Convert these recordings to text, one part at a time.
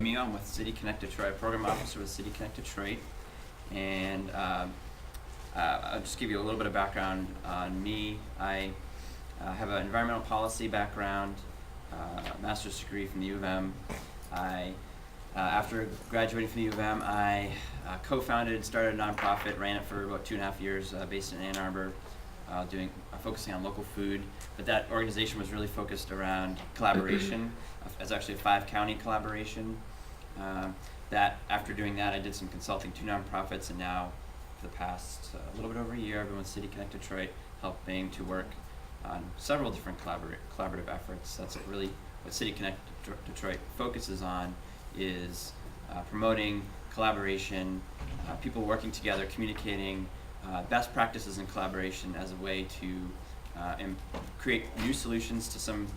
I'm with City Connect Detroit, program officer with City Connect Detroit, and I'll just give you a little bit of background on me. I have an environmental policy background, master's degree from the U of M. After graduating from the U of M, I co-founded, started a nonprofit, ran it for about 2.5 years, based in Ann Arbor, focusing on local food. But that organization was really focused around collaboration. It's actually a 5-county collaboration. That after doing that, I did some consulting to nonprofits, and now for the past a little bit over a year, I've been with City Connect Detroit, helping to work on several different collaborative efforts. That's really what City Connect Detroit focuses on, is promoting collaboration, people working together, communicating, best practices in collaboration as a way to create new solutions to some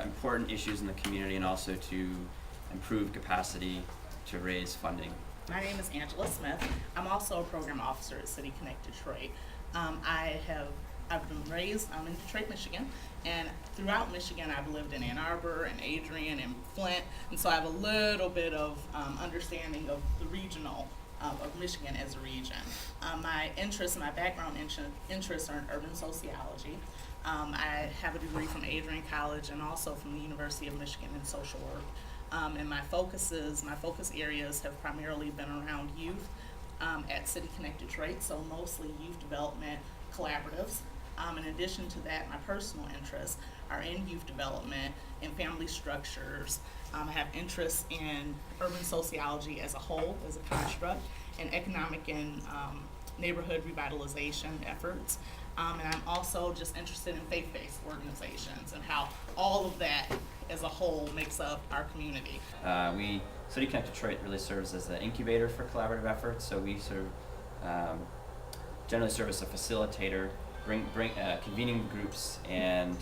important issues in the community, and also to improve capacity to raise funding. My name is Angela Smith. I'm also a program officer at City Connect Detroit. I've been raised in Detroit, Michigan, and throughout Michigan I've lived in Ann Arbor and Adrian and Flint, and so I have a little bit of understanding of the regional of Michigan as a region. My background interests are in urban sociology. I have a degree from Adrian College and also from the University of Michigan in social work. And my focus areas have primarily been around youth at City Connect Detroit, so mostly youth development collaboratives. In addition to that, my personal interests are in youth development and family structures. I have interests in urban sociology as a whole, as a construct, and economic and neighborhood revitalization efforts. And I'm also just interested in faith-based organizations and how all of that as a whole makes up our community. City Connect Detroit really serves as an incubator for collaborative efforts, so we sort of generally serve as a facilitator, convening groups and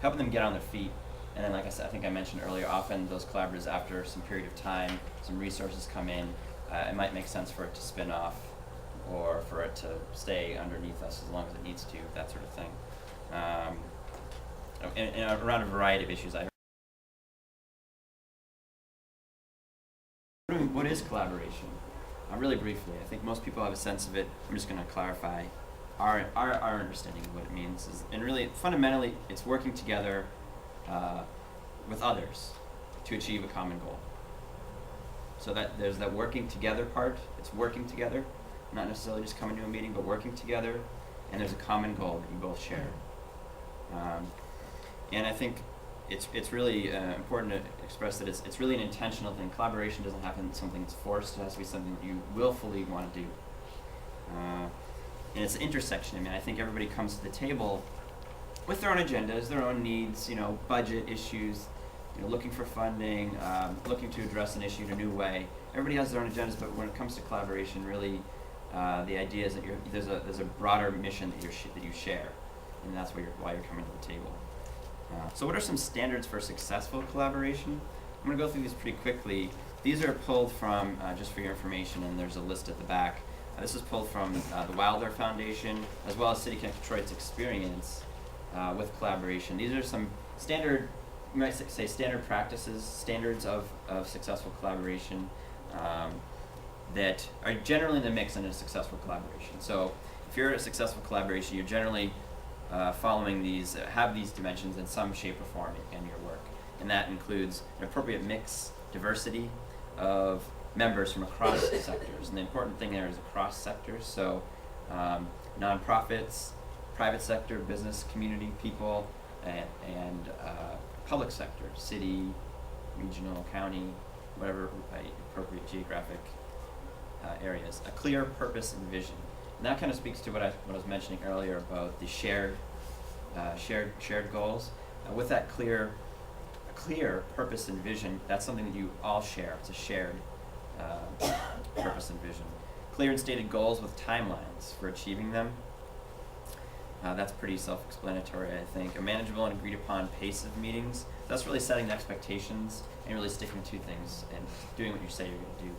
helping them get on their feet. And then, like I said, I think I mentioned earlier, often those collaboratives, after some period of time, some resources come in, it might make sense for it to spin off, or for it to stay underneath us as long as it needs to, that sort of thing. And around a variety of issues. What is collaboration? Really briefly, I think most people have a sense of it. I'm just going to clarify our understanding of what it means. And really, fundamentally, it's working together with others to achieve a common goal. So that there's that working together part. It's working together, not necessarily just coming to a meeting, but working together, and there's a common goal that you both share. And I think it's really important to express that it's really an intentional thing. Collaboration doesn't happen something that's forced. It has to be something that you willfully want to do. And it's an intersection. I mean, I think everybody comes to the table with their own agendas, their own needs, budget issues, looking for funding, looking to address an issue in a new way. Everybody has their own agendas, but when it comes to collaboration, really, the idea is that there's a broader mission that you share, and that's why you're coming to the table. So what are some standards for successful collaboration? I'm going to go through these pretty quickly. These are pulled from, just for your information, and there's a list at the back. This is pulled from the Wilder Foundation, as well as City Connect Detroit's experience with collaboration. These are some standard, you might say standard practices, standards of successful collaboration that are generally in the mix in a successful collaboration. So if you're a successful collaboration, you're generally following these, have these dimensions in some shape or form in your work. And that includes an appropriate mix, diversity of members from across sectors. And the important thing there is across sectors. So nonprofits, private sector, business, community people, and public sector, city, regional, county, whatever appropriate geographic areas. A clear purpose and vision. And that kind of speaks to what I was mentioning earlier about the shared goals. With that clear purpose and vision, that's something that you all share. It's a shared purpose and vision. Clear and stated goals with timelines for achieving them. That's pretty self-explanatory, I think. A manageable and agreed upon pace of meetings. That's really setting the expectations and really sticking to things and doing what you say you're going to do.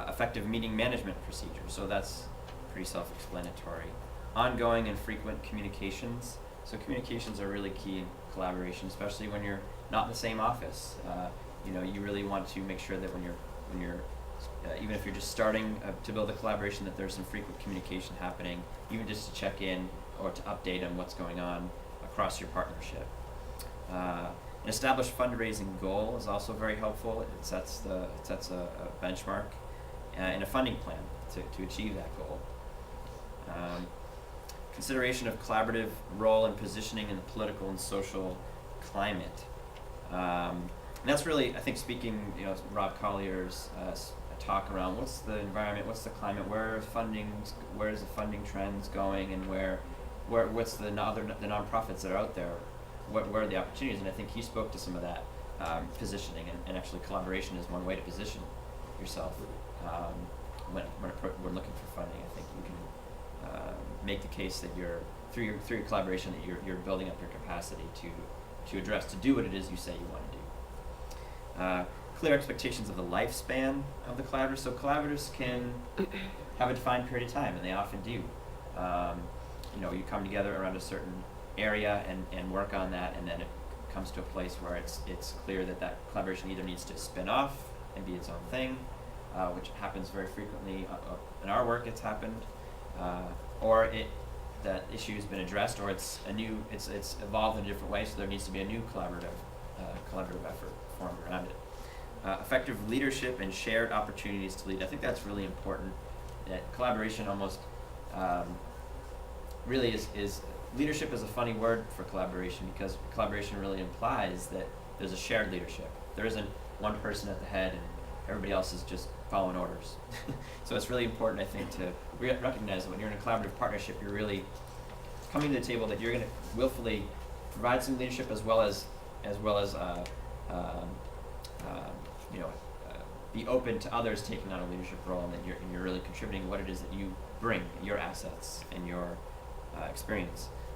Effective meeting management procedures, so that's pretty self-explanatory. Ongoing and frequent communications. So communications are really key in collaboration, especially when you're not in the same office. you really want to make sure that when you're even if you're just starting to build a collaboration, that there's some frequent communication happening, even just to check in or to update on what's going on across your partnership. An established fundraising goal is also very helpful. It sets a benchmark and a funding plan to achieve that goal. Consideration of collaborative role and positioning in the political and social climate. And that's really, I think, speaking, Rob Collier's talk around what's the environment, what's the climate, where's the funding trends going, and what's the nonprofits that are out there, where are the opportunities, and I think he spoke to some of that positioning, and actually collaboration is one way to position yourself when looking for funding. I think you can make the case that through your collaboration that you're building up your capacity to do what it is you say you want to do. Clear expectations of the lifespan of the collaborators. So collaborators can have a defined period of time, and they often do. You come together around a certain area and work on that, and then it comes to a place where it's clear that collaboration either needs to spin off and be its own thing, which happens very frequently in our work. It's happened, or that issue has been addressed, or it's evolved in a different way, so there needs to be a new collaborative effort formed around it. Effective leadership and shared opportunities to lead. I think that's really important. That collaboration almost really is leadership is a funny word for collaboration, because collaboration really implies that there's a shared leadership. There isn't one person at the head and everybody else is just following orders. So it's really important, I think, to recognize that when you're in a collaborative partnership, you're really coming to the table that you're going to willfully provide some leadership as well as be open to others taking on a leadership role, and that you're really contributing what it is that you bring, your assets and your experience.